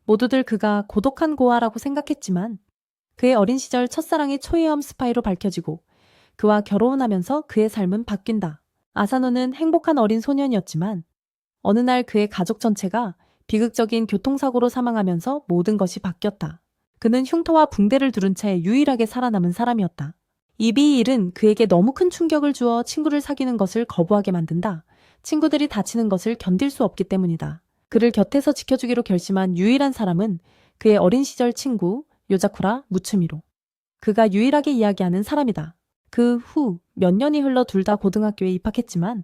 모두들 그가 고독한 고아라고 생각했지만 그의 어린 시절 첫사랑이 초이엄 스파이로 밝혀지고 그와 결혼하면서 그의 삶은 바뀐다. 아사노는 행복한 어린 소년이었지만 어느 날 그의 가족 전체가 비극적인 교통사고로 사망하면서 모든 것이 바뀌었다. 그는 흉터와 붕대를 두른 채 유일하게 살아남은 사람이었다. 이 비일은 그에게 너무 큰 충격을 주어 친구를 사귀는 것을 거부하게 만든다. 친구들이 다치는 것을 견딜 수 없기 때문이다. 그를 곁에서 지켜주기로 결심한 유일한 사람은 그의 어린 시절 친구 요자쿠라 무츠미로. 그가 유일하게 이야기하는 사람이다. 그 후 몇 년이 흘러 둘 다 고등학교에 입학했지만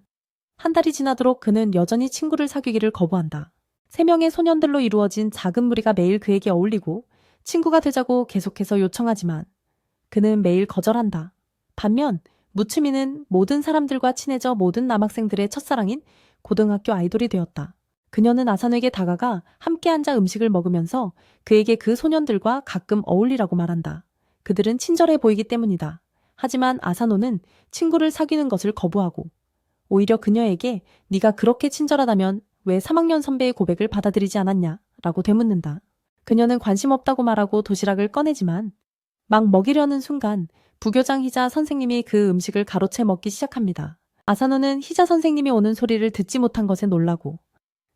한 달이 지나도록 그는 여전히 친구를 사귀기를 거부한다. 3명의 소년들로 이루어진 작은 무리가 매일 그에게 어울리고 친구가 되자고 계속해서 요청하지만 그는 매일 거절한다. 반면 무츠미는 모든 사람들과 친해져 모든 남학생들의 첫사랑인 고등학교 아이돌이 되었다. 그녀는 아사노에게 다가가 함께 앉아 음식을 먹으면서 그에게 그 소년들과 가끔 어울리라고 말한다. 그들은 친절해 보이기 때문이다. 하지만 아사노는 친구를 사귀는 것을 거부하고 오히려 그녀에게 네가 그렇게 친절하다면 왜 3학년 선배의 고백을 받아들이지 않았냐? 라고 되묻는다. 그녀는 관심 없다고 말하고 도시락을 꺼내지만 막 먹이려는 순간 부교장 희자 선생님이 그 음식을 가로채 먹기 시작합니다. 아사노는 희자 선생님이 오는 소리를 듣지 못한 것에 놀라고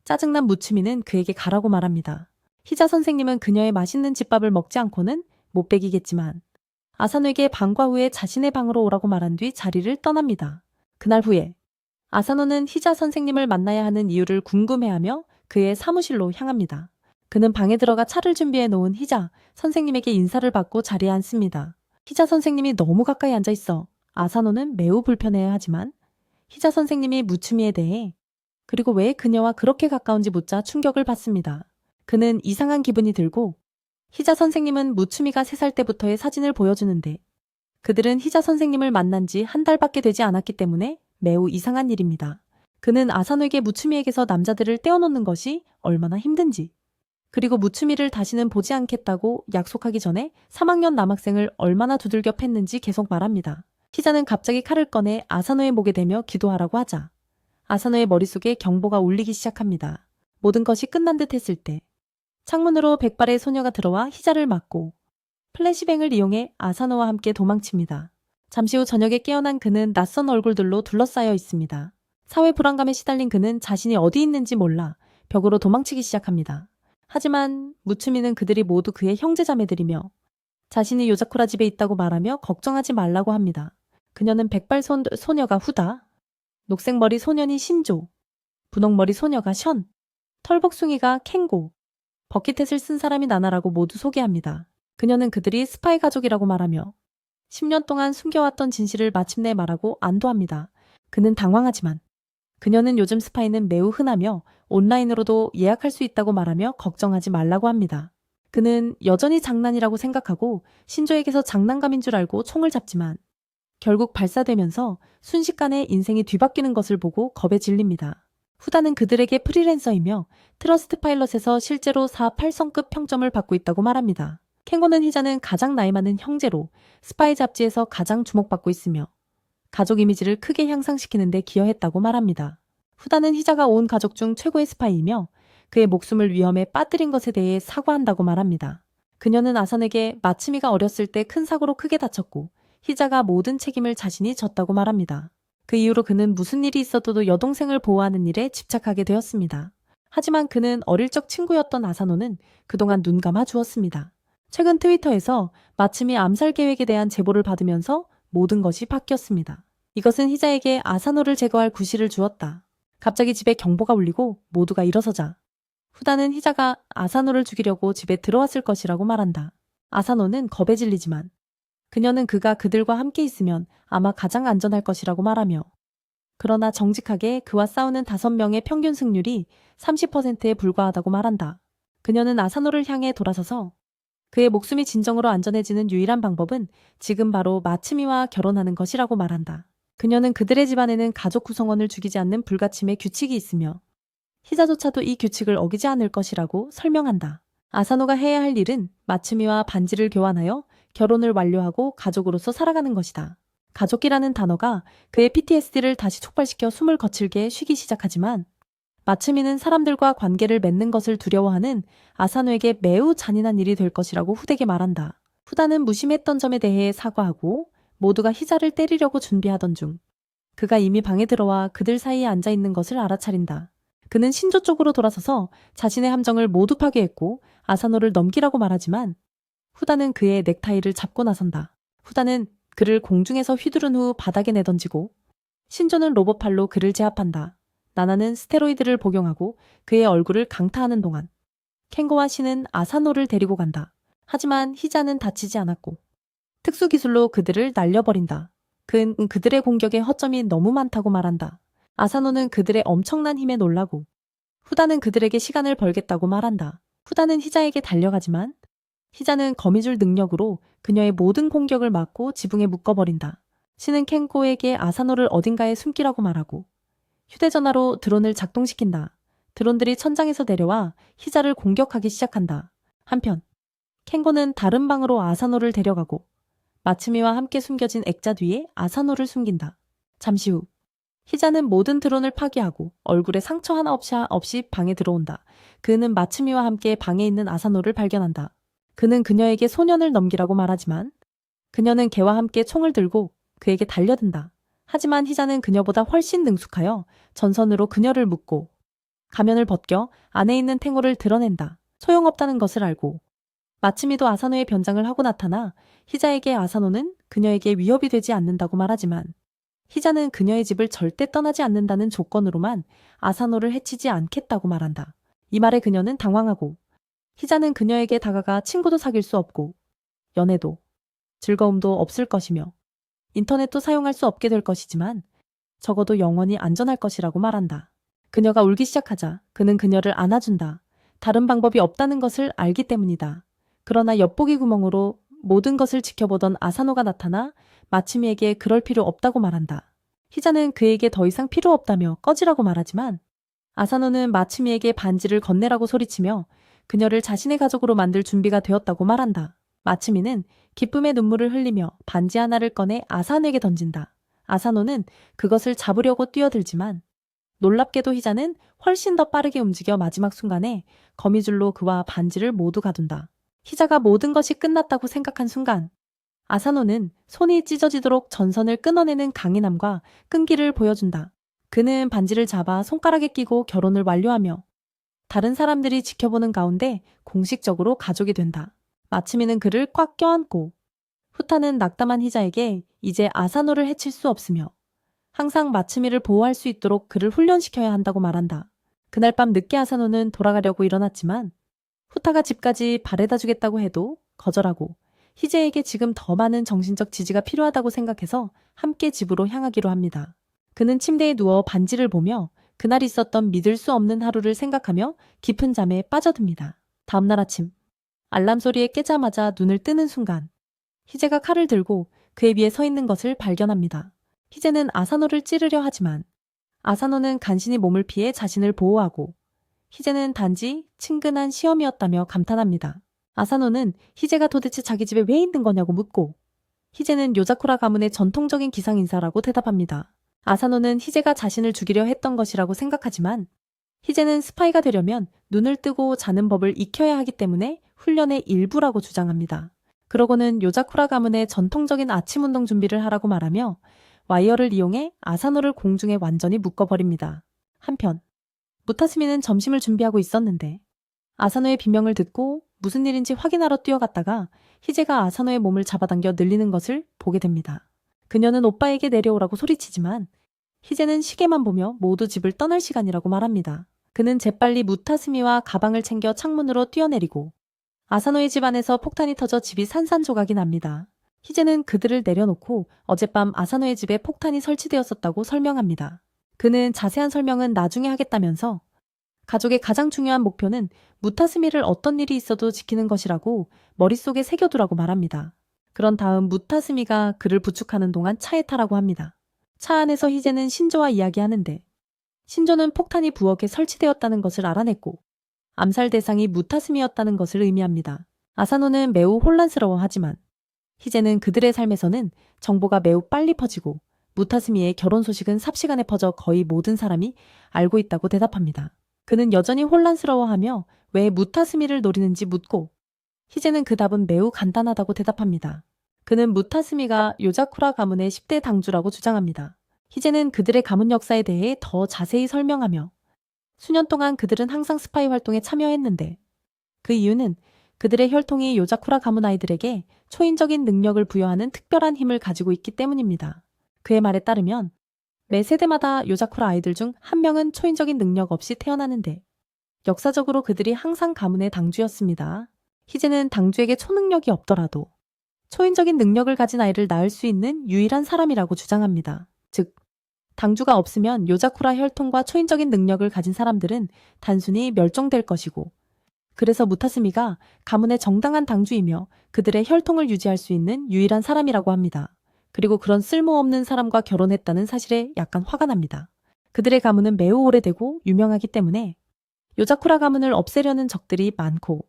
짜증난 무츠미는 그에게 가라고 말합니다. 희자 선생님은 그녀의 맛있는 집밥을 먹지 않고는 못 배기겠지만 아사노에게 방과 후에 자신의 방으로 오라고 말한 뒤 자리를 떠납니다. 그날 후에 아사노는 희자 선생님을 만나야 하는 이유를 궁금해하며 그의 사무실로 향합니다. 그는 방에 들어가 차를 준비해 놓은 희자 선생님에게 인사를 받고 자리에 앉습니다. 희자 선생님이 너무 가까이 앉아 있어 아사노는 매우 불편해하지만 희자 선생님이 무츠미에 대해 그리고 왜 그녀와 그렇게 가까운지 묻자 충격을 받습니다. 그는 이상한 기분이 들고 희자 선생님은 무츠미가 3살 때부터의 사진을 보여주는데 그들은 희자 선생님을 만난 지 한 달밖에 되지 않았기 때문에 매우 이상한 일입니다. 그는 아사노에게 무츠미에게서 남자들을 떼어놓는 것이 얼마나 힘든지 그리고 무츠미를 다시는 보지 않겠다고 약속하기 전에 3학년 남학생을 얼마나 두들겨 팼는지 계속 말합니다. 희자는 갑자기 칼을 꺼내 아사노의 목에 대며 기도하라고 하자 아사노의 머릿속에 경보가 울리기 시작합니다. 모든 것이 끝난 듯 했을 때 창문으로 백발의 소녀가 들어와 희자를 막고 플래시뱅을 이용해 아사노와 함께 도망칩니다. 잠시 후 저녁에 깨어난 그는 낯선 얼굴들로 둘러싸여 있습니다. 사회 불안감에 시달린 그는 자신이 어디 있는지 몰라 벽으로 도망치기 시작합니다. 하지만 무츠미는 그들이 모두 그의 형제자매들이며 자신이 요자쿠라 집에 있다고 말하며 걱정하지 말라고 합니다. 그녀는 소녀가 후다, 녹색머리 소년이 신조, 분홍머리 소녀가 션, 털복숭이가 켄고, 버킷햇을 쓴 사람이 나나라고 모두 소개합니다. 그녀는 그들이 스파이 가족이라고 말하며 10년 동안 숨겨왔던 진실을 마침내 말하고 안도합니다. 그는 당황하지만 그녀는 요즘 스파이는 매우 흔하며 온라인으로도 예약할 수 있다고 말하며 걱정하지 말라고 합니다. 그는 여전히 장난이라고 생각하고 신조에게서 장난감인 줄 알고 총을 잡지만 결국 발사되면서 순식간에 인생이 뒤바뀌는 것을 보고 겁에 질립니다. 후다는 그들에게 프리랜서이며 트러스트 파일럿에서 실제로 4.8성급 평점을 받고 있다고 말합니다. 켄고는 희자는 가장 나이 많은 형제로 스파이 잡지에서 가장 주목받고 있으며 가족 이미지를 크게 향상시키는 데 기여했다고 말합니다. 후다는 희자가 온 가족 중 최고의 스파이이며 그의 목숨을 위험에 빠뜨린 것에 대해 사과한다고 말합니다. 그녀는 아산에게 마츠미가 어렸을 때 큰 사고로 크게 다쳤고 희자가 모든 책임을 자신이 졌다고 말합니다. 그 이후로 그는 무슨 일이 있어도 여동생을 보호하는 일에 집착하게 되었습니다. 하지만 그는 어릴 적 친구였던 아사노는 그동안 눈 감아 주었습니다. 최근 트위터에서 마츠미 암살 계획에 대한 제보를 받으면서 모든 것이 바뀌었습니다. 이것은 희자에게 아사노를 제거할 구실을 주었다. 갑자기 집에 경보가 울리고 모두가 일어서자 후다는 희자가 아사노를 죽이려고 집에 들어왔을 것이라고 말한다. 아사노는 겁에 질리지만 그녀는 그가 그들과 함께 있으면 아마 가장 안전할 것이라고 말하며 그러나 정직하게 그와 싸우는 5명의 평균 승률이 30%에 불과하다고 말한다. 그녀는 아사노를 향해 돌아서서 그의 목숨이 진정으로 안전해지는 유일한 방법은 지금 바로 마츠미와 결혼하는 것이라고 말한다. 그녀는 그들의 집안에는 가족 구성원을 죽이지 않는 불가침의 규칙이 있으며 희자조차도 이 규칙을 어기지 않을 것이라고 설명한다. 아사노가 해야 할 일은 마츠미와 반지를 교환하여 결혼을 완료하고 가족으로서 살아가는 것이다. 가족이라는 단어가 그의 PTSD를 다시 촉발시켜 숨을 거칠게 쉬기 시작하지만 마츠미는 사람들과 관계를 맺는 것을 두려워하는 아사노에게 매우 잔인한 일이 될 것이라고 후대에게 말한다. 후다는 무심했던 점에 대해 사과하고 모두가 희자를 때리려고 준비하던 중 그가 이미 방에 들어와 그들 사이에 앉아 있는 것을 알아차린다. 그는 신조 쪽으로 돌아서서 자신의 함정을 모두 파괴했고 아사노를 넘기라고 말하지만 후다는 그의 넥타이를 잡고 나선다. 후다는 그를 공중에서 휘두른 후 바닥에 내던지고 신조는 로봇팔로 그를 제압한다. 나나는 스테로이드를 복용하고 그의 얼굴을 강타하는 동안 켄고와 신은 아사노를 데리고 간다. 하지만 희자는 다치지 않았고 특수기술로 그들을 날려버린다. 그들의 공격에 허점이 너무 많다고 말한다. 아사노는 그들의 엄청난 힘에 놀라고 후다는 그들에게 시간을 벌겠다고 말한다. 후다는 희자에게 달려가지만 희자는 거미줄 능력으로 그녀의 모든 공격을 막고 지붕에 묶어버린다. 신은 켄고에게 아사노를 어딘가에 숨기라고 말하고 휴대전화로 드론을 작동시킨다. 드론들이 천장에서 내려와 희자를 공격하기 시작한다. 한편 켄고는 다른 방으로 아사노를 데려가고 마츠미와 함께 숨겨진 액자 뒤에 아사노를 숨긴다. 잠시 후 희자는 모든 드론을 파괴하고 얼굴에 상처 하나 없이 방에 들어온다. 그는 마츠미와 함께 방에 있는 아사노를 발견한다. 그는 그녀에게 소년을 넘기라고 말하지만 그녀는 개와 함께 총을 들고 그에게 달려든다. 하지만 희자는 그녀보다 훨씬 능숙하여 전선으로 그녀를 묶고 가면을 벗겨 안에 있는 탱고를 드러낸다. 소용없다는 것을 알고 마츠미도 아사노의 변장을 하고 나타나 희자에게 아사노는 그녀에게 위협이 되지 않는다고 말하지만 희자는 그녀의 집을 절대 떠나지 않는다는 조건으로만 아사노를 해치지 않겠다고 말한다. 이 말에 그녀는 당황하고 희자는 그녀에게 다가가 친구도 사귈 수 없고 연애도 즐거움도 없을 것이며 인터넷도 사용할 수 없게 될 것이지만 적어도 영원히 안전할 것이라고 말한다. 그녀가 울기 시작하자 그는 그녀를 안아준다. 다른 방법이 없다는 것을 알기 때문이다. 그러나 엿보기 구멍으로 모든 것을 지켜보던 아사노가 나타나 마츠미에게 그럴 필요 없다고 말한다. 희자는 그에게 더 이상 필요 없다며 꺼지라고 말하지만 아사노는 마츠미에게 반지를 건네라고 소리치며 그녀를 자신의 가족으로 만들 준비가 되었다고 말한다. 마츠미는 기쁨의 눈물을 흘리며 반지 하나를 꺼내 아사노에게 던진다. 아사노는 그것을 잡으려고 뛰어들지만 놀랍게도 희자는 훨씬 더 빠르게 움직여 마지막 순간에 거미줄로 그와 반지를 모두 가둔다. 희자가 모든 것이 끝났다고 생각한 순간 아사노는 손이 찢어지도록 전선을 끊어내는 강인함과 끈기를 보여준다. 그는 반지를 잡아 손가락에 끼고 결혼을 완료하며 다른 사람들이 지켜보는 가운데 공식적으로 가족이 된다. 마츠미는 그를 꽉 껴안고 후타는 낙담한 희자에게 이제 아사노를 해칠 수 없으며 항상 마츠미를 보호할 수 있도록 그를 훈련시켜야 한다고 말한다. 그날 밤 늦게 아사노는 돌아가려고 일어났지만 후타가 집까지 바래다 주겠다고 해도 거절하고 희재에게 지금 더 많은 정신적 지지가 필요하다고 생각해서 함께 집으로 향하기로 합니다. 그는 침대에 누워 반지를 보며 그날 있었던 믿을 수 없는 하루를 생각하며 깊은 잠에 빠져듭니다. 다음날 아침 알람 소리에 깨자마자 눈을 뜨는 순간 희재가 칼을 들고 그에 비해 서 있는 것을 발견합니다. 희재는 아사노를 찌르려 하지만 아사노는 간신히 몸을 피해 자신을 보호하고 희재는 단지 친근한 시험이었다며 감탄합니다. 아사노는 희재가 도대체 자기 집에 왜 있는 거냐고 묻고 희재는 요자쿠라 가문의 전통적인 기상인사라고 대답합니다. 아사노는 희재가 자신을 죽이려 했던 것이라고 생각하지만 희재는 스파이가 되려면 눈을 뜨고 자는 법을 익혀야 하기 때문에 훈련의 일부라고 주장합니다. 그러고는 요자쿠라 가문의 전통적인 아침 운동 준비를 하라고 말하며 와이어를 이용해 아사노를 공중에 완전히 묶어버립니다. 한편 무타스미는 점심을 준비하고 있었는데 아사노의 비명을 듣고 무슨 일인지 확인하러 뛰어갔다가 희재가 아사노의 몸을 잡아당겨 늘리는 것을 보게 됩니다. 그녀는 오빠에게 내려오라고 소리치지만 희재는 시계만 보며 모두 집을 떠날 시간이라고 말합니다. 그는 재빨리 무타스미와 가방을 챙겨 창문으로 뛰어내리고 아사노의 집 안에서 폭탄이 터져 집이 산산조각이 납니다. 희재는 그들을 내려놓고 어젯밤 아사노의 집에 폭탄이 설치되었었다고 설명합니다. 그는 자세한 설명은 나중에 하겠다면서 가족의 가장 중요한 목표는 무타스미를 어떤 일이 있어도 지키는 것이라고 머릿속에 새겨두라고 말합니다. 그런 다음 무타스미가 그를 부축하는 동안 차에 타라고 합니다. 차 안에서 희재는 신조와 이야기하는데 신조는 폭탄이 부엌에 설치되었다는 것을 알아냈고 암살 대상이 무타스미였다는 것을 의미합니다. 아사노는 매우 혼란스러워하지만 희재는 그들의 삶에서는 정보가 매우 빨리 퍼지고 무타스미의 결혼 소식은 삽시간에 퍼져 거의 모든 사람이 알고 있다고 대답합니다. 그는 여전히 혼란스러워하며 왜 무타스미를 노리는지 묻고 희재는 그 답은 매우 간단하다고 대답합니다. 그는 무타스미가 요자쿠라 가문의 10대 당주라고 주장합니다. 희재는 그들의 가문 역사에 대해 더 자세히 설명하며 수년 동안 그들은 항상 스파이 활동에 참여했는데 그 이유는 그들의 혈통이 요자쿠라 가문 아이들에게 초인적인 능력을 부여하는 특별한 힘을 가지고 있기 때문입니다. 그의 말에 따르면 매 세대마다 요자쿠라 아이들 중 한 명은 초인적인 능력 없이 태어나는데 역사적으로 그들이 항상 가문의 당주였습니다. 희재는 당주에게 초능력이 없더라도 초인적인 능력을 가진 아이를 낳을 수 있는 유일한 사람이라고 주장합니다. 즉, 당주가 없으면 요자쿠라 혈통과 초인적인 능력을 가진 사람들은 단순히 멸종될 것이고 그래서 무타스미가 가문의 정당한 당주이며 그들의 혈통을 유지할 수 있는 유일한 사람이라고 합니다. 그리고 그런 쓸모없는 사람과 결혼했다는 사실에 약간 화가 납니다. 그들의 가문은 매우 오래되고 유명하기 때문에 요자쿠라 가문을 없애려는 적들이 많고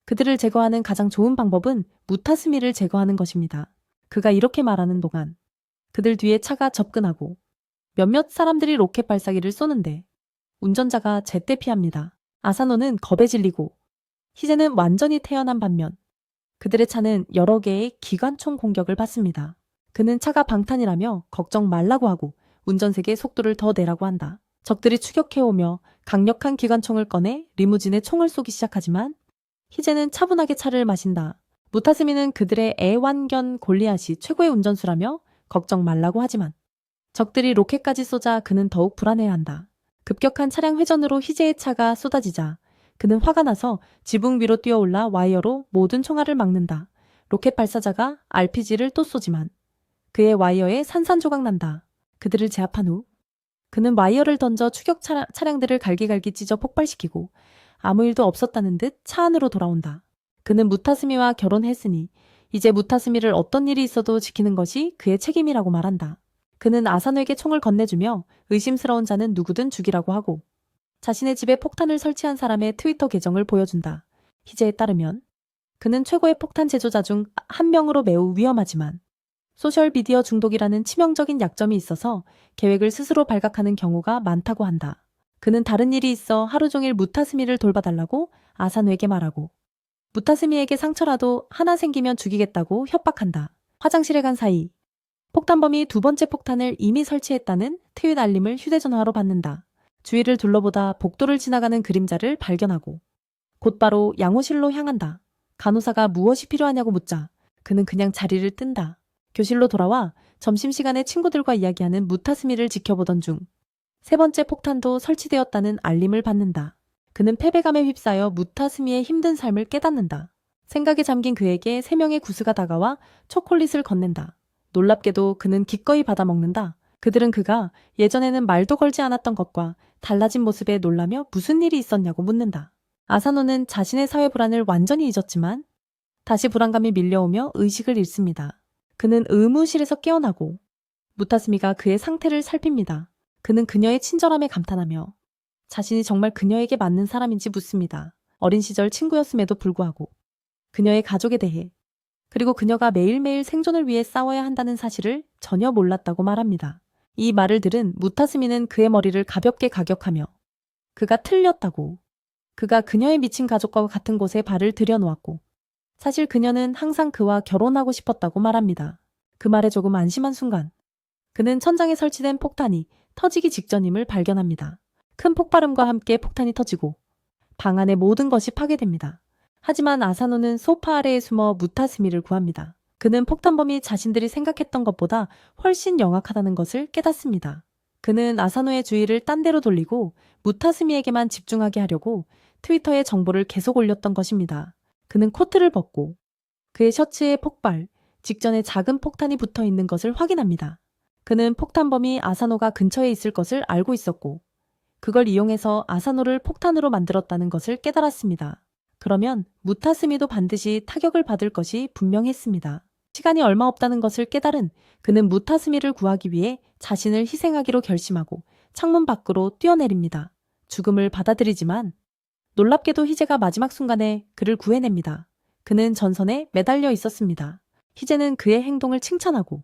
그들을 제거하는 가장 좋은 방법은 무타스미를 제거하는 것입니다. 그가 이렇게 말하는 동안 그들 뒤에 차가 접근하고 몇몇 사람들이 로켓 발사기를 쏘는데 운전자가 제때 피합니다. 아사노는 겁에 질리고 희재는 완전히 태어난 반면 그들의 차는 여러 개의 기관총 공격을 받습니다. 그는 차가 방탄이라며 걱정 말라고 하고 운전색의 속도를 더 내라고 한다. 적들이 추격해오며 강력한 기관총을 꺼내 리무진에 총을 쏘기 시작하지만 희재는 차분하게 차를 마신다. 무타스미는 그들의 애완견 골리앗이 최고의 운전수라며 걱정 말라고 하지만 적들이 로켓까지 쏘자 그는 더욱 불안해한다. 급격한 차량 회전으로 희재의 차가 쏟아지자 그는 화가 나서 지붕 위로 뛰어올라 와이어로 모든 총알을 막는다. 로켓 발사자가 RPG를 또 쏘지만 그의 와이어에 산산조각 난다. 그들을 제압한 후 그는 와이어를 던져 추격 차량들을 갈기갈기 찢어 폭발시키고 아무 일도 없었다는 듯 차 안으로 돌아온다. 그는 무타스미와 결혼했으니 이제 무타스미를 어떤 일이 있어도 지키는 것이 그의 책임이라고 말한다. 그는 아사노에게 총을 건네주며 의심스러운 자는 누구든 죽이라고 하고 자신의 집에 폭탄을 설치한 사람의 트위터 계정을 보여준다. 희재에 따르면 그는 최고의 폭탄 제조자 중 한 명으로 매우 위험하지만 소셜미디어 중독이라는 치명적인 약점이 있어서 계획을 스스로 발각하는 경우가 많다고 한다. 그는 다른 일이 있어 하루 종일 무타스미를 돌봐달라고 아사노에게 말하고 무타스미에게 상처라도 하나 생기면 죽이겠다고 협박한다. 화장실에 간 사이 폭탄범이 두 번째 폭탄을 이미 설치했다는 트윗 알림을 휴대전화로 받는다. 주위를 둘러보다 복도를 지나가는 그림자를 발견하고 곧바로 양호실로 향한다. 간호사가 무엇이 필요하냐고 묻자 그는 그냥 자리를 뜬다. 교실로 돌아와 점심시간에 친구들과 이야기하는 무타스미를 지켜보던 중 세 번째 폭탄도 설치되었다는 알림을 받는다. 그는 패배감에 휩싸여 무타스미의 힘든 삶을 깨닫는다. 생각에 잠긴 그에게 3명의 구스가 다가와 초콜릿을 건넨다. 놀랍게도 그는 기꺼이 받아먹는다. 그들은 그가 예전에는 말도 걸지 않았던 것과 달라진 모습에 놀라며 무슨 일이 있었냐고 묻는다. 아사노는 자신의 사회 불안을 완전히 잊었지만 다시 불안감이 밀려오며 의식을 잃습니다. 그는 의무실에서 깨어나고 무타스미가 그의 상태를 살핍니다. 그는 그녀의 친절함에 감탄하며 자신이 정말 그녀에게 맞는 사람인지 묻습니다. 어린 시절 친구였음에도 불구하고 그녀의 가족에 대해 그리고 그녀가 매일매일 생존을 위해 싸워야 한다는 사실을 전혀 몰랐다고 말합니다. 이 말을 들은 무타스미는 그의 머리를 가볍게 가격하며 그가 틀렸다고 그가 그녀의 미친 가족과 같은 곳에 발을 들여놓았고 사실 그녀는 항상 그와 결혼하고 싶었다고 말합니다. 그 말에 조금 안심한 순간 그는 천장에 설치된 폭탄이 터지기 직전임을 발견합니다. 큰 폭발음과 함께 폭탄이 터지고 방 안의 모든 것이 파괴됩니다. 하지만 아사노는 소파 아래에 숨어 무타스미를 구합니다. 그는 폭탄범이 자신들이 생각했던 것보다 훨씬 영악하다는 것을 깨닫습니다. 그는 아사노의 주의를 딴 데로 돌리고 무타스미에게만 집중하게 하려고 트위터에 정보를 계속 올렸던 것입니다. 그는 코트를 벗고 그의 셔츠에 폭발, 직전에 작은 폭탄이 붙어 있는 것을 확인합니다. 그는 폭탄범이 아사노가 근처에 있을 것을 알고 있었고 그걸 이용해서 아사노를 폭탄으로 만들었다는 것을 깨달았습니다. 그러면 무타스미도 반드시 타격을 받을 것이 분명했습니다. 시간이 얼마 없다는 것을 깨달은 그는 무타스미를 구하기 위해 자신을 희생하기로 결심하고 창문 밖으로 뛰어내립니다. 죽음을 받아들이지만 놀랍게도 희재가 마지막 순간에 그를 구해냅니다. 그는 전선에 매달려 있었습니다. 희재는 그의 행동을 칭찬하고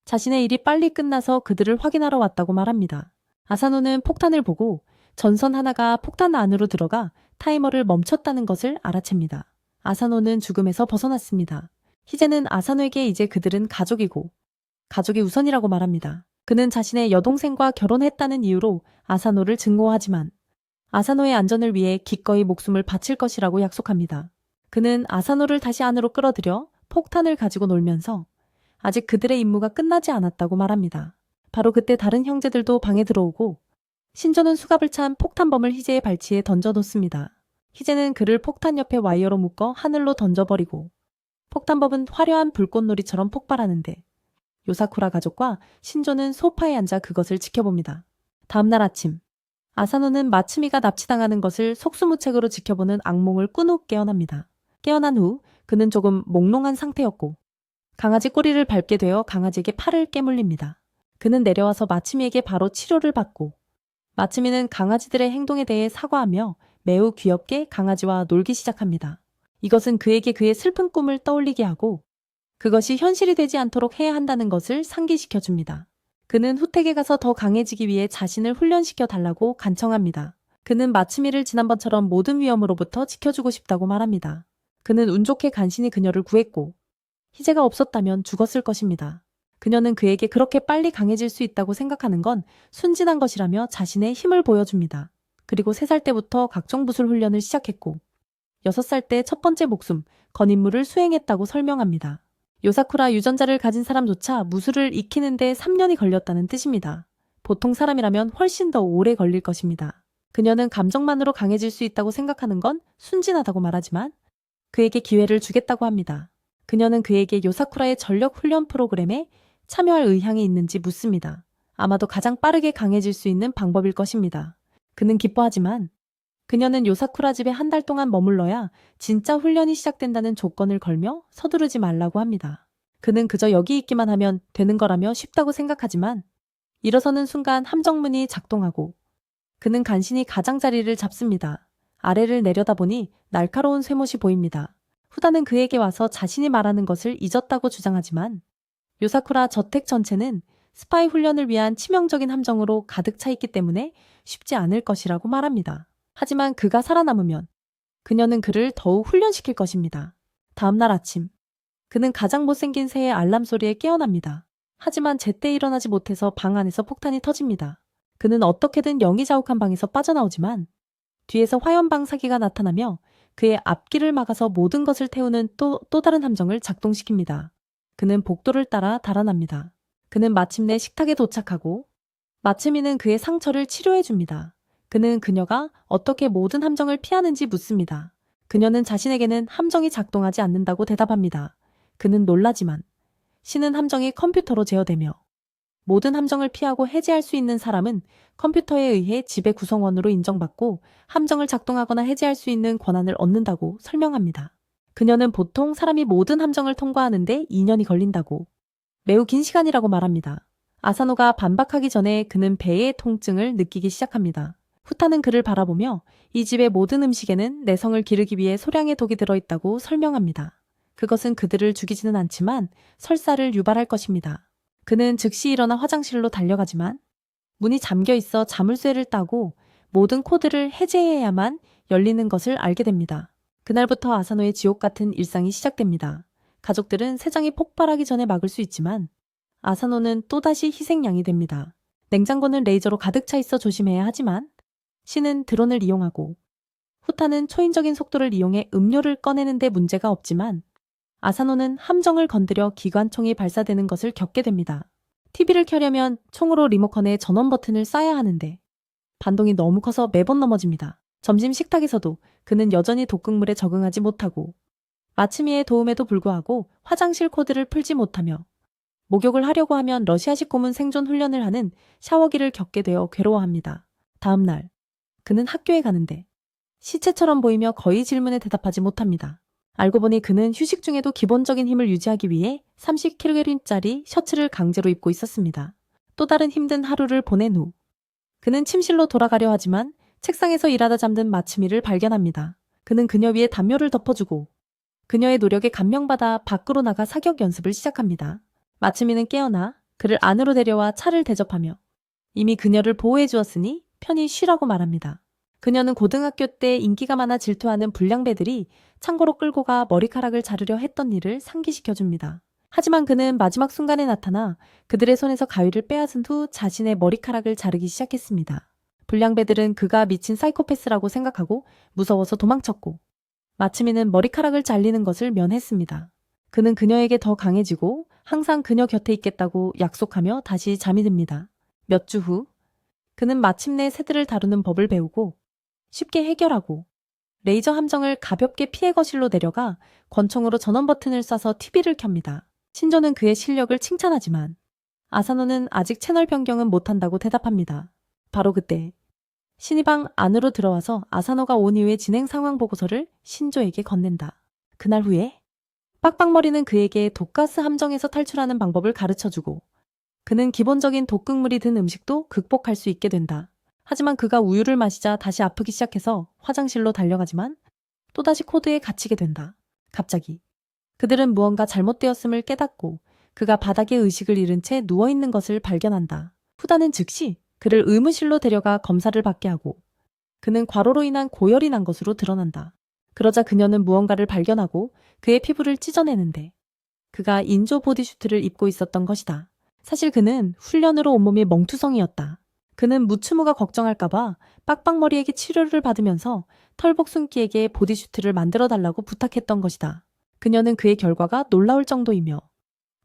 자신의 일이 빨리 끝나서 그들을 확인하러 왔다고 말합니다. 아사노는 폭탄을 보고 전선 하나가 폭탄 안으로 들어가 타이머를 멈췄다는 것을 알아챕니다. 아사노는 죽음에서 벗어났습니다. 희재는 아사노에게 이제 그들은 가족이고 가족이 우선이라고 말합니다. 그는 자신의 여동생과 결혼했다는 이유로 아사노를 증오하지만 아사노의 안전을 위해 기꺼이 목숨을 바칠 것이라고 약속합니다. 그는 아사노를 다시 안으로 끌어들여 폭탄을 가지고 놀면서 아직 그들의 임무가 끝나지 않았다고 말합니다. 바로 그때 다른 형제들도 방에 들어오고 신조는 수갑을 찬 폭탄범을 희재의 발치에 던져놓습니다. 희재는 그를 폭탄 옆에 와이어로 묶어 하늘로 던져버리고 폭탄범은 화려한 불꽃놀이처럼 폭발하는데 요사쿠라 가족과 신조는 소파에 앉아 그것을 지켜봅니다. 다음날 아침, 아사노는 마츠미가 납치당하는 것을 속수무책으로 지켜보는 악몽을 꾼 후 깨어납니다. 깨어난 후 그는 조금 몽롱한 상태였고 강아지 꼬리를 밟게 되어 강아지에게 팔을 깨물립니다. 그는 내려와서 마츠미에게 바로 치료를 받고 마츠미는 강아지들의 행동에 대해 사과하며 매우 귀엽게 강아지와 놀기 시작합니다. 이것은 그에게 그의 슬픈 꿈을 떠올리게 하고 그것이 현실이 되지 않도록 해야 한다는 것을 상기시켜줍니다. 그는 후택에 가서 더 강해지기 위해 자신을 훈련시켜 달라고 간청합니다. 그는 마츠미를 지난번처럼 모든 위험으로부터 지켜주고 싶다고 말합니다. 그는 운 좋게 간신히 그녀를 구했고 희재가 없었다면 죽었을 것입니다. 그녀는 그에게 그렇게 빨리 강해질 수 있다고 생각하는 건 순진한 것이라며 자신의 힘을 보여줍니다. 그리고 3살 때부터 각종 무술 훈련을 시작했고 6살 때 첫 번째 목숨, 건 임무를 수행했다고 설명합니다. 요사쿠라 유전자를 가진 사람조차 무술을 익히는데 3년이 걸렸다는 뜻입니다. 보통 사람이라면 훨씬 더 오래 걸릴 것입니다. 그녀는 감정만으로 강해질 수 있다고 생각하는 건 순진하다고 말하지만 그에게 기회를 주겠다고 합니다. 그녀는 그에게 요사쿠라의 전력 훈련 프로그램에 참여할 의향이 있는지 묻습니다. 아마도 가장 빠르게 강해질 수 있는 방법일 것입니다. 그는 기뻐하지만 그녀는 요사쿠라 집에 한 달 동안 머물러야 진짜 훈련이 시작된다는 조건을 걸며 서두르지 말라고 합니다. 그는 그저 여기 있기만 하면 되는 거라며 쉽다고 생각하지만 일어서는 순간 함정문이 작동하고 그는 간신히 가장자리를 잡습니다. 아래를 내려다보니 날카로운 쇠못이 보입니다. 후다는 그에게 와서 자신이 말하는 것을 잊었다고 주장하지만 요사쿠라 저택 전체는 스파이 훈련을 위한 치명적인 함정으로 가득 차 있기 때문에 쉽지 않을 것이라고 말합니다. 하지만 그가 살아남으면 그녀는 그를 더욱 훈련시킬 것입니다. 다음날 아침, 그는 가장 못생긴 새의 알람 소리에 깨어납니다. 하지만 제때 일어나지 못해서 방 안에서 폭탄이 터집니다. 그는 어떻게든 영이자욱한 방에서 빠져나오지만 뒤에서 화염방사기가 나타나며 그의 앞길을 막아서 모든 것을 태우는 또 다른 함정을 작동시킵니다. 그는 복도를 따라 달아납니다. 그는 마침내 식탁에 도착하고 마츠미는 그의 상처를 치료해줍니다. 그는 그녀가 어떻게 모든 함정을 피하는지 묻습니다. 그녀는 자신에게는 함정이 작동하지 않는다고 대답합니다. 그는 놀라지만 신은 함정이 컴퓨터로 제어되며 모든 함정을 피하고 해제할 수 있는 사람은 컴퓨터에 의해 지배 구성원으로 인정받고 함정을 작동하거나 해제할 수 있는 권한을 얻는다고 설명합니다. 그녀는 보통 사람이 모든 함정을 통과하는데 2년이 걸린다고 매우 긴 시간이라고 말합니다. 아사노가 반박하기 전에 그는 배의 통증을 느끼기 시작합니다. 후타는 그를 바라보며 이 집의 모든 음식에는 내성을 기르기 위해 소량의 독이 들어있다고 설명합니다. 그것은 그들을 죽이지는 않지만 설사를 유발할 것입니다. 그는 즉시 일어나 화장실로 달려가지만 문이 잠겨 있어 자물쇠를 따고 모든 코드를 해제해야만 열리는 것을 알게 됩니다. 그날부터 아사노의 지옥 같은 일상이 시작됩니다. 가족들은 세상이 폭발하기 전에 막을 수 있지만 아사노는 또다시 희생양이 됩니다. 냉장고는 레이저로 가득 차 있어 조심해야 하지만 신은 드론을 이용하고 후타는 초인적인 속도를 이용해 음료를 꺼내는데 문제가 없지만 아사노는 함정을 건드려 기관총이 발사되는 것을 겪게 됩니다. TV를 켜려면 총으로 리모컨에 전원 버튼을 쏴야 하는데 반동이 너무 커서 매번 넘어집니다. 점심 식탁에서도 그는 여전히 독극물에 적응하지 못하고 마츠미의 도움에도 불구하고 화장실 코드를 풀지 못하며 목욕을 하려고 하면 러시아식 고문 생존 훈련을 하는 샤워기를 겪게 되어 괴로워합니다. 다음 날 그는 학교에 가는데 시체처럼 보이며 거의 질문에 대답하지 못합니다. 알고 보니 그는 휴식 중에도 기본적인 힘을 유지하기 위해 30kg짜리 셔츠를 강제로 입고 있었습니다. 또 다른 힘든 하루를 보낸 후 그는 침실로 돌아가려 하지만 책상에서 일하다 잠든 마츠미를 발견합니다. 그는 그녀 위에 담요를 덮어주고 그녀의 노력에 감명받아 밖으로 나가 사격 연습을 시작합니다. 마츠미는 깨어나 그를 안으로 데려와 차를 대접하며 이미 그녀를 보호해 주었으니 편히 쉬라고 말합니다. 그녀는 고등학교 때 인기가 많아 질투하는 불량배들이 창고로 끌고 가 머리카락을 자르려 했던 일을 상기시켜줍니다. 하지만 그는 마지막 순간에 나타나 그들의 손에서 가위를 빼앗은 후 자신의 머리카락을 자르기 시작했습니다. 불량배들은 그가 미친 사이코패스라고 생각하고 무서워서 도망쳤고, 마츠미는 머리카락을 잘리는 것을 면했습니다. 그는 그녀에게 더 강해지고 항상 그녀 곁에 있겠다고 약속하며 다시 잠이 듭니다. 몇 주 후, 그는 마침내 새들을 다루는 법을 배우고 쉽게 해결하고 레이저 함정을 가볍게 피해 거실로 내려가 권총으로 전원 버튼을 쏴서 TV를 켭니다. 신조는 그의 실력을 칭찬하지만 아사노는 아직 채널 변경은 못한다고 대답합니다. 바로 그때 신이 방 안으로 들어와서 아사노가 온 이후의 진행 상황 보고서를 신조에게 건넨다. 그날 후에 빡빡머리는 그에게 독가스 함정에서 탈출하는 방법을 가르쳐주고 그는 기본적인 독극물이 든 음식도 극복할 수 있게 된다. 하지만 그가 우유를 마시자 다시 아프기 시작해서 화장실로 달려가지만 또다시 코드에 갇히게 된다. 갑자기 그들은 무언가 잘못되었음을 깨닫고 그가 바닥에 의식을 잃은 채 누워있는 것을 발견한다. 후다는 즉시 그를 의무실로 데려가 검사를 받게 하고 그는 과로로 인한 고열이 난 것으로 드러난다. 그러자 그녀는 무언가를 발견하고 그의 피부를 찢어내는데 그가 인조 보디슈트를 입고 있었던 것이다. 사실 그는 훈련으로 온몸이 멍투성이었다. 그는 무츠무가 걱정할까봐 빡빡머리에게 치료를 받으면서 털복순기에게 보디슈트를 만들어달라고 부탁했던 것이다. 그녀는 그의 결과가 놀라울 정도이며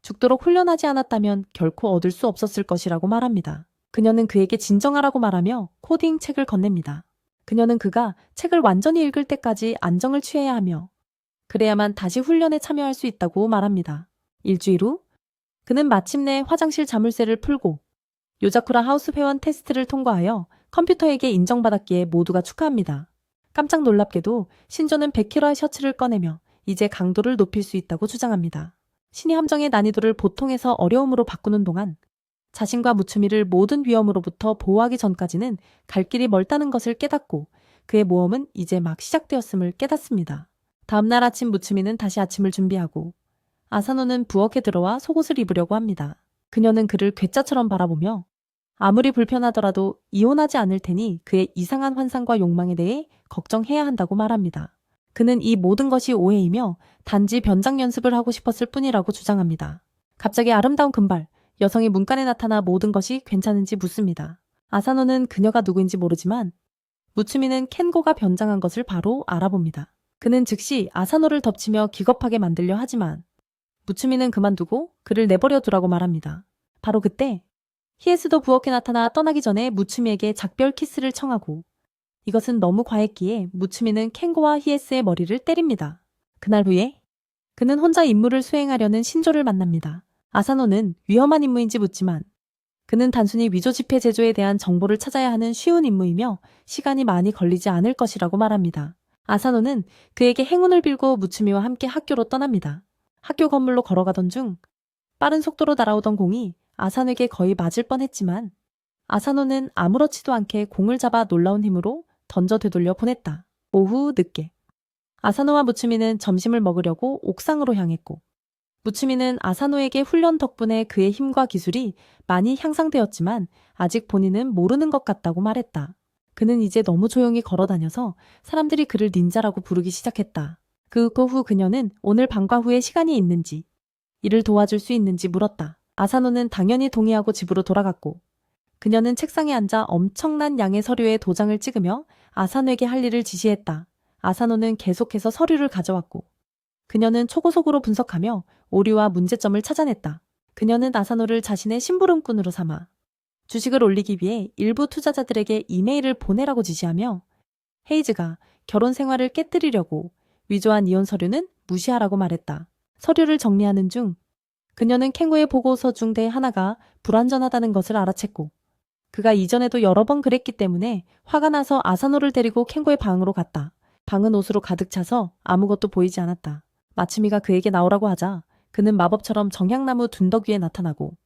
죽도록 훈련하지 않았다면 결코 얻을 수 없었을 것이라고 말합니다. 그녀는 그에게 진정하라고 말하며 코딩 책을 건넵니다. 그녀는 그가 책을 완전히 읽을 때까지 안정을 취해야 하며 그래야만 다시 훈련에 참여할 수 있다고 말합니다. 일주일 후 그는 마침내 화장실 자물쇠를 풀고 요자쿠라 하우스 회원 테스트를 통과하여 컴퓨터에게 인정받았기에 모두가 축하합니다. 깜짝 놀랍게도 신조는 100kg의 셔츠를 꺼내며 이제 강도를 높일 수 있다고 주장합니다. 신이 함정의 난이도를 보통에서 어려움으로 바꾸는 동안 자신과 무츠미를 모든 위험으로부터 보호하기 전까지는 갈 길이 멀다는 것을 깨닫고 그의 모험은 이제 막 시작되었음을 깨닫습니다. 다음날 아침 무츠미는 다시 아침을 준비하고 아사노는 부엌에 들어와 속옷을 입으려고 합니다. 그녀는 그를 괴짜처럼 바라보며 아무리 불편하더라도 이혼하지 않을 테니 그의 이상한 환상과 욕망에 대해 걱정해야 한다고 말합니다. 그는 이 모든 것이 오해이며 단지 변장 연습을 하고 싶었을 뿐이라고 주장합니다. 갑자기 아름다운 금발, 여성이 문간에 나타나 모든 것이 괜찮은지 묻습니다. 아사노는 그녀가 누구인지 모르지만 무츠미는 켄고가 변장한 것을 바로 알아봅니다. 그는 즉시 아사노를 덮치며 기겁하게 만들려 하지만 무츠미는 그만두고 그를 내버려 두라고 말합니다. 바로 그때 히에스도 부엌에 나타나 떠나기 전에 무츠미에게 작별 키스를 청하고 이것은 너무 과했기에 무츠미는 켄고와 히에스의 머리를 때립니다. 그날 후에 그는 혼자 임무를 수행하려는 신조를 만납니다. 아사노는 위험한 임무인지 묻지만 그는 단순히 위조 지폐 제조에 대한 정보를 찾아야 하는 쉬운 임무이며 시간이 많이 걸리지 않을 것이라고 말합니다. 아사노는 그에게 행운을 빌고 무츠미와 함께 학교로 떠납니다. 학교 건물로 걸어가던 중 빠른 속도로 날아오던 공이 아사노에게 거의 맞을 뻔했지만 아사노는 아무렇지도 않게 공을 잡아 놀라운 힘으로 던져 되돌려 보냈다. 오후 늦게 아사노와 무츠미는 점심을 먹으려고 옥상으로 향했고 무츠미는 아사노에게 훈련 덕분에 그의 힘과 기술이 많이 향상되었지만 아직 본인은 모르는 것 같다고 말했다. 그는 이제 너무 조용히 걸어다녀서 사람들이 그를 닌자라고 부르기 시작했다. 그 후 그녀는 오늘 방과 후에 시간이 있는지 이를 도와줄 수 있는지 물었다. 아사노는 당연히 동의하고 집으로 돌아갔고 그녀는 책상에 앉아 엄청난 양의 서류에 도장을 찍으며 아사노에게 할 일을 지시했다. 아사노는 계속해서 서류를 가져왔고 그녀는 초고속으로 분석하며 오류와 문제점을 찾아냈다. 그녀는 아사노를 자신의 심부름꾼으로 삼아 주식을 올리기 위해 일부 투자자들에게 이메일을 보내라고 지시하며 헤이즈가 결혼 생활을 깨뜨리려고 위조한 이혼 서류는 무시하라고 말했다. 서류를 정리하는 중 그녀는 켄고의 보고서 중 대 하나가 불완전하다는 것을 알아챘고 그가 이전에도 여러 번 그랬기 때문에 화가 나서 아사노를 데리고 켄고의 방으로 갔다. 방은 옷으로 가득 차서 아무것도 보이지 않았다. 마츠미가 그에게 나오라고 하자 그는 마법처럼 정향나무 둔덕 위에 나타나고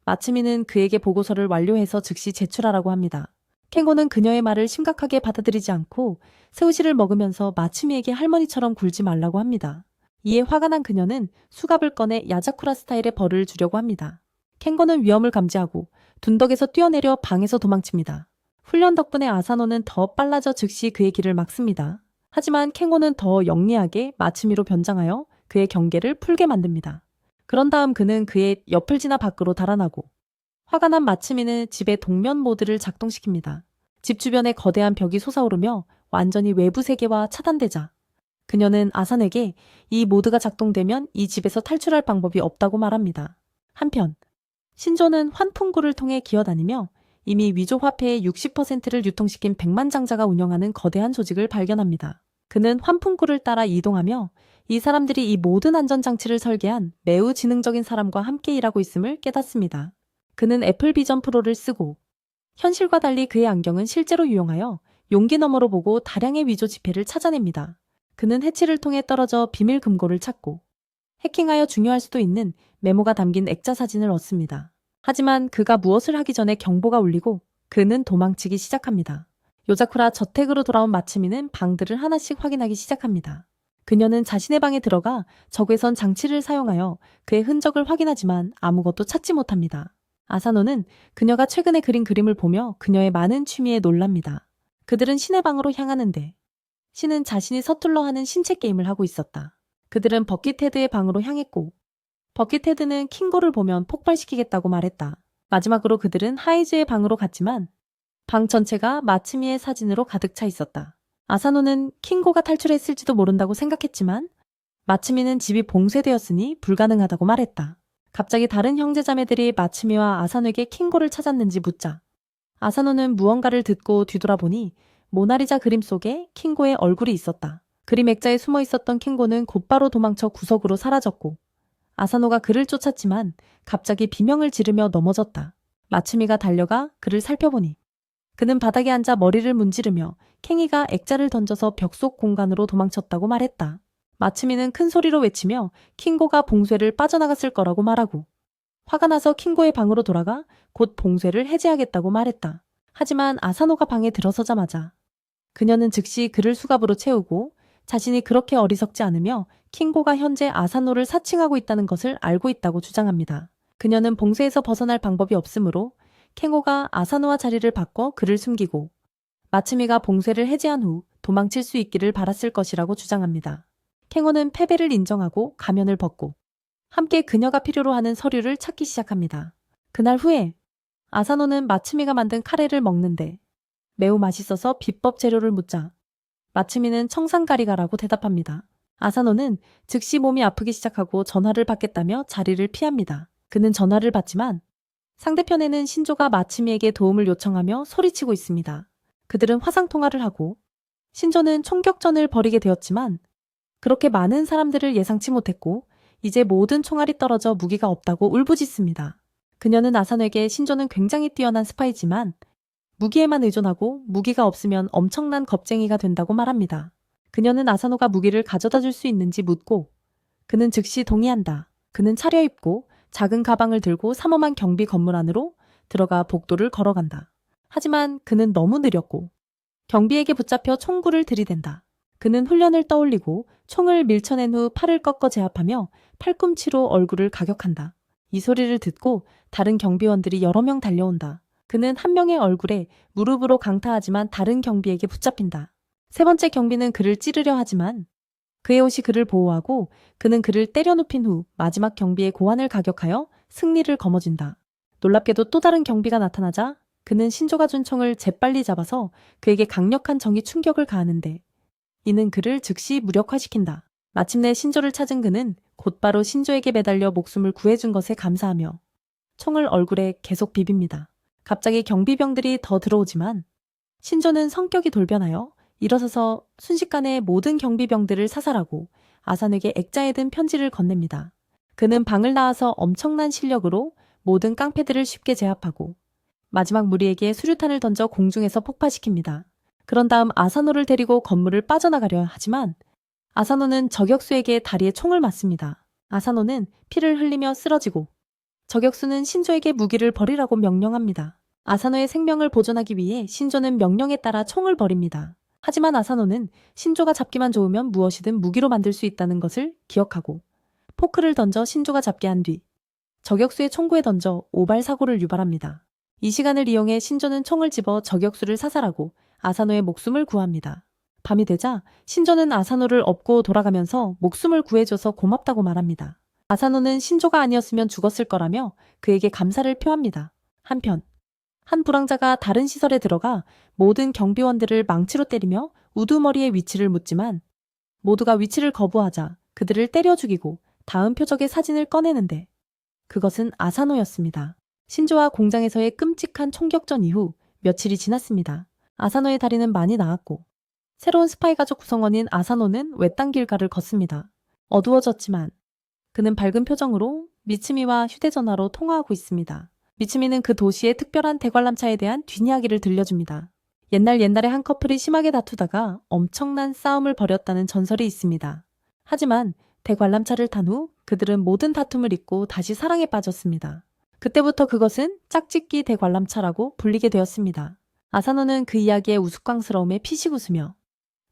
마츠미는 그에게 보고서를 완료해서 즉시 제출하라고 합니다. 켄고는 그녀의 말을 심각하게 받아들이지 않고 새우시를 먹으면서 마츠미에게 할머니처럼 굴지 말라고 합니다. 이에 화가 난 그녀는 수갑을 꺼내 야자쿠라 스타일의 벌을 주려고 합니다. 켄고는 위험을 감지하고 둔덕에서 뛰어내려 방에서 도망칩니다. 훈련 덕분에 아사노는 더 빨라져 즉시 그의 길을 막습니다. 하지만 캥고는 더 영리하게 마츠미로 변장하여 그의 경계를 풀게 만듭니다. 그런 다음 그는 그의 옆을 지나 밖으로 달아나고 화가 난 마츠미는 집의 동면 모드를 작동시킵니다. 집 주변에 거대한 벽이 솟아오르며 완전히 외부 세계와 차단되자 그녀는 아사노에게 이 모드가 작동되면 이 집에서 탈출할 방법이 없다고 말합니다. 한편 신조는 환풍구를 통해 기어다니며 이미 위조 화폐의 60%를 유통시킨 백만장자가 운영하는 거대한 조직을 발견합니다. 그는 환풍구를 따라 이동하며 이 사람들이 이 모든 안전장치를 설계한 매우 지능적인 사람과 함께 일하고 있음을 깨닫습니다. 그는 애플 비전 프로를 쓰고 현실과 달리 그의 안경은 실제로 유용하여 용기 너머로 보고 다량의 위조 지폐를 찾아냅니다. 그는 해치를 통해 떨어져 비밀 금고를 찾고 해킹하여 중요할 수도 있는 메모가 담긴 액자 사진을 얻습니다. 하지만 그가 무엇을 하기 전에 경보가 울리고 그는 도망치기 시작합니다. 요자쿠라 저택으로 돌아온 마츠미는 방들을 하나씩 확인하기 시작합니다. 그녀는 자신의 방에 들어가 적외선 장치를 사용하여 그의 흔적을 확인하지만 아무것도 찾지 못합니다. 아사노는 그녀가 최근에 그린 그림을 보며 그녀의 많은 취미에 놀랍니다. 그들은 신의 방으로 향하는데 신은 자신이 서툴러 하는 신체 게임을 하고 있었다. 그들은 버킷헤드의 방으로 향했고 버킷헤드는 킹고를 보면 폭발시키겠다고 말했다. 마지막으로 그들은 하이즈의 방으로 갔지만 방 전체가 마츠미의 사진으로 가득 차 있었다. 아사노는 킹고가 탈출했을지도 모른다고 생각했지만 마츠미는 집이 봉쇄되었으니 불가능하다고 말했다. 갑자기 다른 형제자매들이 마츠미와 아사노에게 킹고를 찾았는지 묻자 아사노는 무언가를 듣고 뒤돌아보니 모나리자 그림 속에 킹고의 얼굴이 있었다. 그림 액자에 숨어 있었던 킹고는 곧바로 도망쳐 구석으로 사라졌고 아사노가 그를 쫓았지만 갑자기 비명을 지르며 넘어졌다. 마츠미가 달려가 그를 살펴보니 그는 바닥에 앉아 머리를 문지르며 캥이가 액자를 던져서 벽 속 공간으로 도망쳤다고 말했다. 마츠미는 큰 소리로 외치며 킹고가 봉쇄를 빠져나갔을 거라고 말하고 화가 나서 킹고의 방으로 돌아가 곧 봉쇄를 해제하겠다고 말했다. 하지만 아사노가 방에 들어서자마자 그녀는 즉시 그를 수갑으로 채우고 자신이 그렇게 어리석지 않으며 킹고가 현재 아사노를 사칭하고 있다는 것을 알고 있다고 주장합니다. 그녀는 봉쇄에서 벗어날 방법이 없으므로 캥고가 아사노와 자리를 바꿔 그를 숨기고 마츠미가 봉쇄를 해제한 후 도망칠 수 있기를 바랐을 것이라고 주장합니다. 캥고는 패배를 인정하고 가면을 벗고 함께 그녀가 필요로 하는 서류를 찾기 시작합니다. 그날 후에 아사노는 마츠미가 만든 카레를 먹는데 매우 맛있어서 비법 재료를 묻자 마츠미는 청산가리가라고 대답합니다. 아사노는 즉시 몸이 아프기 시작하고 전화를 받겠다며 자리를 피합니다. 그는 전화를 받지만 상대편에는 신조가 마츠미에게 도움을 요청하며 소리치고 있습니다. 그들은 화상통화를 하고 신조는 총격전을 벌이게 되었지만 그렇게 많은 사람들을 예상치 못했고 이제 모든 총알이 떨어져 무기가 없다고 울부짖습니다. 그녀는 아사노에게 신조는 굉장히 뛰어난 스파이지만 무기에만 의존하고 무기가 없으면 엄청난 겁쟁이가 된다고 말합니다. 그녀는 아사노가 무기를 가져다 줄 수 있는지 묻고 그는 즉시 동의한다. 그는 차려입고 작은 가방을 들고 삼엄한 경비 건물 안으로 들어가 복도를 걸어간다. 하지만 그는 너무 느렸고 경비에게 붙잡혀 총구를 들이댄다. 그는 훈련을 떠올리고 총을 밀쳐낸 후 팔을 꺾어 제압하며 팔꿈치로 얼굴을 가격한다. 이 소리를 듣고 다른 경비원들이 여러 명 달려온다. 그는 한 명의 얼굴에 무릎으로 강타하지만 다른 경비에게 붙잡힌다. 세 번째 경비는 그를 찌르려 하지만 그의 옷이 그를 보호하고 그는 그를 때려 눕힌 후 마지막 경비의 고환을 가격하여 승리를 거머쥔다. 놀랍게도 또 다른 경비가 나타나자 그는 신조가 준 총을 재빨리 잡아서 그에게 강력한 정의 충격을 가하는데 이는 그를 즉시 무력화시킨다. 마침내 신조를 찾은 그는 곧바로 신조에게 매달려 목숨을 구해준 것에 감사하며 총을 얼굴에 계속 비빕니다. 갑자기 경비병들이 더 들어오지만 신조는 성격이 돌변하여 일어서서 순식간에 모든 경비병들을 사살하고 아산에게 액자에 든 편지를 건넵니다. 그는 방을 나와서 엄청난 실력으로 모든 깡패들을 쉽게 제압하고 마지막 무리에게 수류탄을 던져 공중에서 폭파시킵니다. 그런 다음 아사노를 데리고 건물을 빠져나가려 하지만 아사노는 저격수에게 다리에 총을 맞습니다. 아사노는 피를 흘리며 쓰러지고 저격수는 신조에게 무기를 버리라고 명령합니다. 아사노의 생명을 보존하기 위해 신조는 명령에 따라 총을 버립니다. 하지만 아사노는 신조가 잡기만 좋으면 무엇이든 무기로 만들 수 있다는 것을 기억하고 포크를 던져 신조가 잡게 한 뒤 저격수의 총구에 던져 오발 사고를 유발합니다. 이 시간을 이용해 신조는 총을 집어 저격수를 사살하고 아사노의 목숨을 구합니다. 밤이 되자 신조는 아사노를 업고 돌아가면서 목숨을 구해줘서 고맙다고 말합니다. 아사노는 신조가 아니었으면 죽었을 거라며 그에게 감사를 표합니다. 한편 한 불황자가 다른 시설에 들어가 모든 경비원들을 망치로 때리며 우두머리의 위치를 묻지만 모두가 위치를 거부하자 그들을 때려 죽이고 다음 표적의 사진을 꺼내는데 그것은 아사노였습니다. 신조와 공장에서의 끔찍한 총격전 이후 며칠이 지났습니다. 아사노의 다리는 많이 나았고 새로운 스파이 가족 구성원인 아사노는 외딴 길가를 걷습니다. 어두워졌지만 그는 밝은 표정으로 미츠미와 휴대전화로 통화하고 있습니다. 미츠미는 그 도시의 특별한 대관람차에 대한 뒷이야기를 들려줍니다. 옛날에 한 커플이 심하게 다투다가 엄청난 싸움을 벌였다는 전설이 있습니다. 하지만 대관람차를 탄 후 그들은 모든 다툼을 잊고 다시 사랑에 빠졌습니다. 그때부터 그것은 짝짓기 대관람차라고 불리게 되었습니다. 아사노는 그 이야기의 우스꽝스러움에 피식 웃으며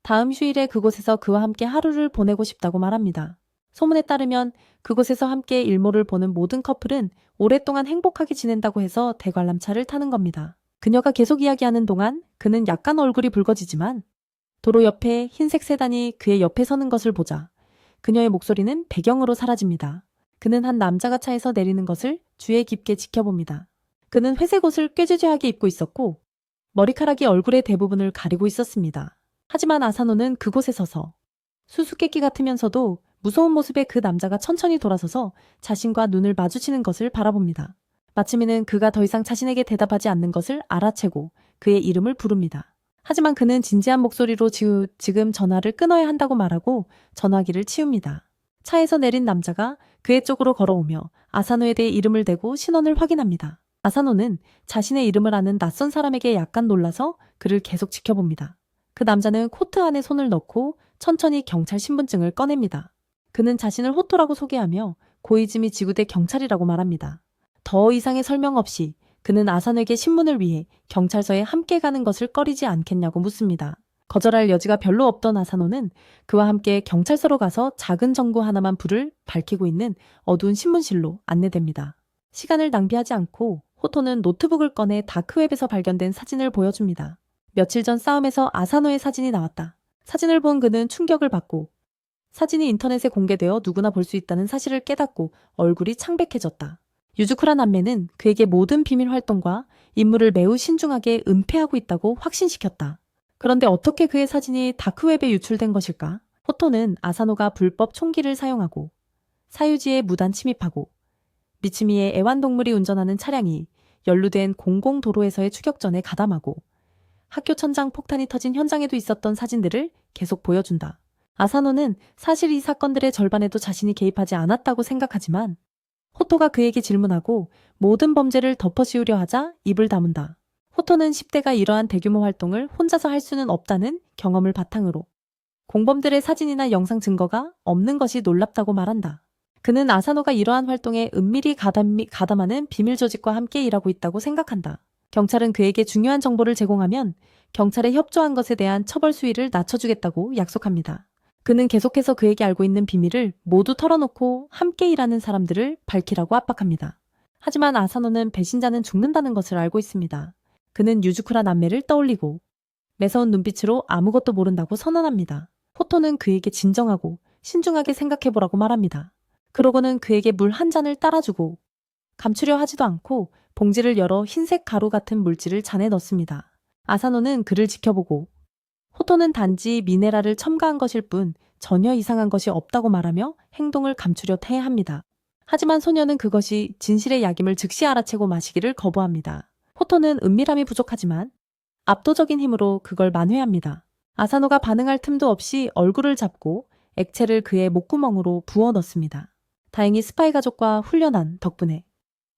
다음 휴일에 그곳에서 그와 함께 하루를 보내고 싶다고 말합니다. 소문에 따르면 그곳에서 함께 일몰을 보는 모든 커플은 오랫동안 행복하게 지낸다고 해서 대관람차를 타는 겁니다. 그녀가 계속 이야기하는 동안 그는 약간 얼굴이 붉어지지만 도로 옆에 흰색 세단이 그의 옆에 서는 것을 보자 그녀의 목소리는 배경으로 사라집니다. 그는 한 남자가 차에서 내리는 것을 주의 깊게 지켜봅니다. 그는 회색 옷을 꾀지죄하게 입고 있었고 머리카락이 얼굴의 대부분을 가리고 있었습니다. 하지만 아사노는 그곳에 서서 수수께끼 같으면서도 무서운 모습의 그 남자가 천천히 돌아서서 자신과 눈을 마주치는 것을 바라봅니다. 마츠미는 그가 더 이상 자신에게 대답하지 않는 것을 알아채고 그의 이름을 부릅니다. 하지만 그는 진지한 목소리로 지금 전화를 끊어야 한다고 말하고 전화기를 치웁니다. 차에서 내린 남자가 그의 쪽으로 걸어오며 아사노에 대해 이름을 대고 신원을 확인합니다. 아사노는 자신의 이름을 아는 낯선 사람에게 약간 놀라서 그를 계속 지켜봅니다. 그 남자는 코트 안에 손을 넣고 천천히 경찰 신분증을 꺼냅니다. 그는 자신을 호토라고 소개하며 고이즈미 지구대 경찰이라고 말합니다. 더 이상의 설명 없이 그는 아사노에게 신문을 위해 경찰서에 함께 가는 것을 꺼리지 않겠냐고 묻습니다. 거절할 여지가 별로 없던 아사노는 그와 함께 경찰서로 가서 작은 전구 하나만 불을 밝히고 있는 어두운 신문실로 안내됩니다. 시간을 낭비하지 않고 호토는 노트북을 꺼내 다크웹에서 발견된 사진을 보여줍니다. 며칠 전 싸움에서 아사노의 사진이 나왔다. 사진을 본 그는 충격을 받고 사진이 인터넷에 공개되어 누구나 볼 수 있다는 사실을 깨닫고 얼굴이 창백해졌다. 유즈쿠라 남매는 그에게 모든 비밀 활동과 임무를 매우 신중하게 은폐하고 있다고 확신시켰다. 그런데 어떻게 그의 사진이 다크웹에 유출된 것일까? 호토는 아사노가 불법 총기를 사용하고 사유지에 무단 침입하고 미츠미의 애완동물이 운전하는 차량이 연루된 공공도로에서의 추격전에 가담하고 학교 천장 폭탄이 터진 현장에도 있었던 사진들을 계속 보여준다. 아사노는 사실 이 사건들의 절반에도 자신이 개입하지 않았다고 생각하지만 호토가 그에게 질문하고 모든 범죄를 덮어씌우려 하자 입을 다문다. 호토는 10대가 이러한 대규모 활동을 혼자서 할 수는 없다는 경험을 바탕으로 공범들의 사진이나 영상 증거가 없는 것이 놀랍다고 말한다. 그는 아사노가 이러한 활동에 은밀히 가담하는 비밀 조직과 함께 일하고 있다고 생각한다. 경찰은 그에게 중요한 정보를 제공하면 경찰에 협조한 것에 대한 처벌 수위를 낮춰주겠다고 약속합니다. 그는 계속해서 그에게 알고 있는 비밀을 모두 털어놓고 함께 일하는 사람들을 밝히라고 압박합니다. 하지만 아사노는 배신자는 죽는다는 것을 알고 있습니다. 그는 유즈쿠라 남매를 떠올리고 매서운 눈빛으로 아무것도 모른다고 선언합니다. 호토는 그에게 진정하고 신중하게 생각해보라고 말합니다. 그러고는 그에게 물 한 잔을 따라주고 감추려 하지도 않고 봉지를 열어 흰색 가루 같은 물질을 잔에 넣습니다. 아사노는 그를 지켜보고 호토는 단지 미네랄을 첨가한 것일 뿐 전혀 이상한 것이 없다고 말하며 행동을 감추려 해합니다. 하지만 소녀는 그것이 진실의 약임을 즉시 알아채고 마시기를 거부합니다. 호토는 은밀함이 부족하지만 압도적인 힘으로 그걸 만회합니다. 아사노가 반응할 틈도 없이 얼굴을 잡고 액체를 그의 목구멍으로 부어 넣습니다. 다행히 스파이 가족과 훈련한 덕분에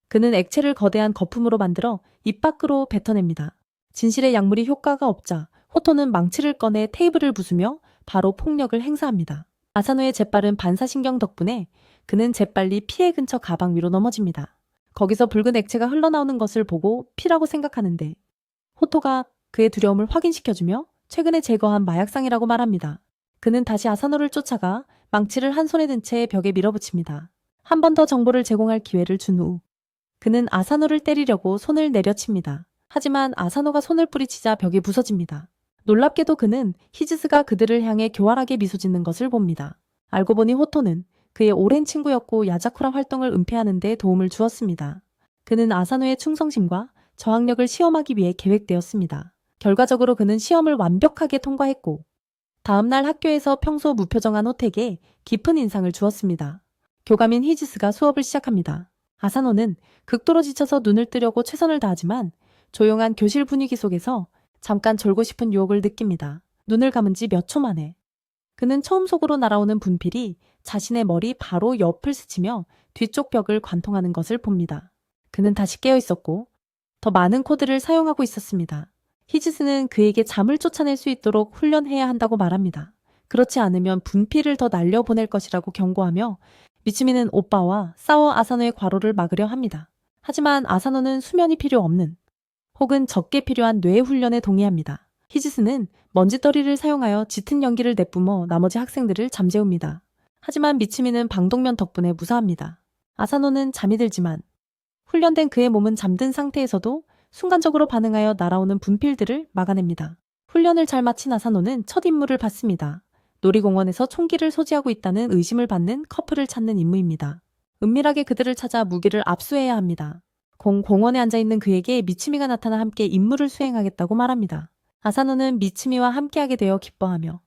그는 액체를 거대한 거품으로 만들어 입 밖으로 뱉어냅니다. 진실의 약물이 효과가 없자 호토는 망치를 꺼내 테이블을 부수며 바로 폭력을 행사합니다. 아사노의 재빠른 반사신경 덕분에 그는 재빨리 피해 근처 가방 위로 넘어집니다. 거기서 붉은 액체가 흘러나오는 것을 보고 피라고 생각하는데 호토가 그의 두려움을 확인시켜주며 최근에 제거한 마약상이라고 말합니다. 그는 다시 아사노를 쫓아가 망치를 한 손에 든 채 벽에 밀어붙입니다. 한 번 더 정보를 제공할 기회를 준 후 그는 아사노를 때리려고 손을 내려칩니다. 하지만 아사노가 손을 뿌리치자 벽이 부서집니다. 놀랍게도 그는 히즈스가 그들을 향해 교활하게 미소 짓는 것을 봅니다. 알고 보니 호토는 그의 오랜 친구였고 야자쿠라 활동을 은폐하는 데 도움을 주었습니다. 그는 아사노의 충성심과 저항력을 시험하기 위해 계획되었습니다. 결과적으로 그는 시험을 완벽하게 통과했고 다음날 학교에서 평소 무표정한 호택에 깊은 인상을 주었습니다. 교감인 히지스가 수업을 시작합니다. 아사노는 극도로 지쳐서 눈을 뜨려고 최선을 다하지만 조용한 교실 분위기 속에서 잠깐 졸고 싶은 유혹을 느낍니다. 눈을 감은 지 몇 초 만에 그는 처음 속으로 날아오는 분필이 자신의 머리 바로 옆을 스치며 뒤쪽 벽을 관통하는 것을 봅니다. 그는 다시 깨어 있었고 더 많은 코드를 사용하고 있었습니다. 히지스는 그에게 잠을 쫓아낼 수 있도록 훈련해야 한다고 말합니다. 그렇지 않으면 분필을 더 날려보낼 것이라고 경고하며 미츠미는 오빠와 싸워 아사노의 과로를 막으려 합니다. 하지만 아사노는 수면이 필요 없는 혹은 적게 필요한 뇌 훈련에 동의합니다. 히지스는 먼지떨이를 사용하여 짙은 연기를 내뿜어 나머지 학생들을 잠재웁니다. 하지만 미츠미는 방독면 덕분에 무사합니다. 아사노는 잠이 들지만 훈련된 그의 몸은 잠든 상태에서도 순간적으로 반응하여 날아오는 분필들을 막아냅니다. 훈련을 잘 마친 아사노는 첫 임무를 받습니다. 놀이공원에서 총기를 소지하고 있다는 의심을 받는 커플을 찾는 임무입니다. 은밀하게 그들을 찾아 무기를 압수해야 합니다. 공원에 앉아있는 그에게 미츠미가 나타나 함께 임무를 수행하겠다고 말합니다. 아사노는 미츠미와 함께하게 되어 기뻐하며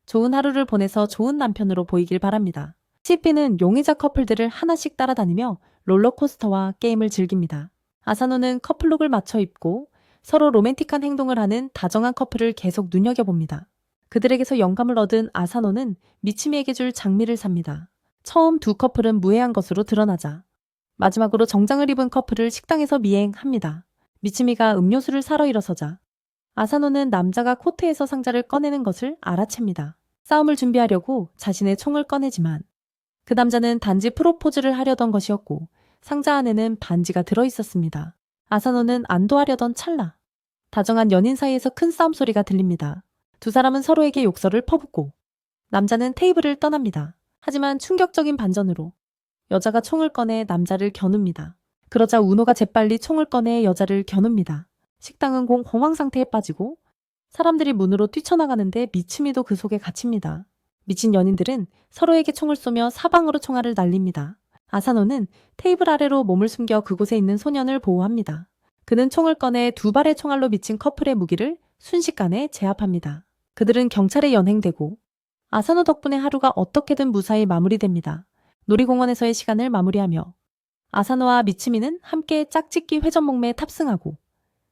좋은 하루를 보내서 좋은 남편으로 보이길 바랍니다. CP는 용의자 커플들을 하나씩 따라다니며 롤러코스터와 게임을 즐깁니다. 아사노는 커플룩을 맞춰 입고 서로 로맨틱한 행동을 하는 다정한 커플을 계속 눈여겨봅니다. 그들에게서 영감을 얻은 아사노는 미츠미에게 줄 장미를 삽니다. 처음 두 커플은 무해한 것으로 드러나자 마지막으로 정장을 입은 커플을 식당에서 미행합니다. 미츠미가 음료수를 사러 일어서자 아사노는 남자가 코트에서 상자를 꺼내는 것을 알아챕니다. 싸움을 준비하려고 자신의 총을 꺼내지만 그 남자는 단지 프로포즈를 하려던 것이었고 상자 안에는 반지가 들어있었습니다. 아사노는 안도하려던 찰나 다정한 연인 사이에서 큰 싸움 소리가 들립니다. 두 사람은 서로에게 욕설을 퍼붓고 남자는 테이블을 떠납니다. 하지만 충격적인 반전으로 여자가 총을 꺼내 남자를 겨눕니다. 그러자 우노가 재빨리 총을 꺼내 여자를 겨눕니다. 식당은 공황 상태에 빠지고 사람들이 문으로 뛰쳐나가는데 미츠미도 그 속에 갇힙니다. 미친 연인들은 서로에게 총을 쏘며 사방으로 총알을 날립니다. 아사노는 테이블 아래로 몸을 숨겨 그곳에 있는 소년을 보호합니다. 그는 총을 꺼내 두 발의 총알로 미친 커플의 무기를 순식간에 제압합니다. 그들은 경찰에 연행되고 아사노 덕분에 하루가 어떻게든 무사히 마무리됩니다. 놀이공원에서의 시간을 마무리하며 아사노와 미츠미는 함께 짝짓기 회전목매에 탑승하고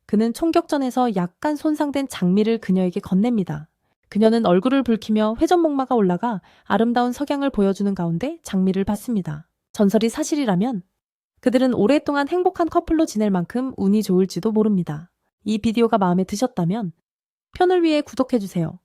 그는 총격전에서 약간 손상된 장미를 그녀에게 건넵니다. 그녀는 얼굴을 붉히며 회전목마가 올라가 아름다운 석양을 보여주는 가운데 장미를 받습니다. 전설이 사실이라면 그들은 오랫동안 행복한 커플로 지낼 만큼 운이 좋을지도 모릅니다. 이 비디오가 마음에 드셨다면 편을 위해 구독해주세요.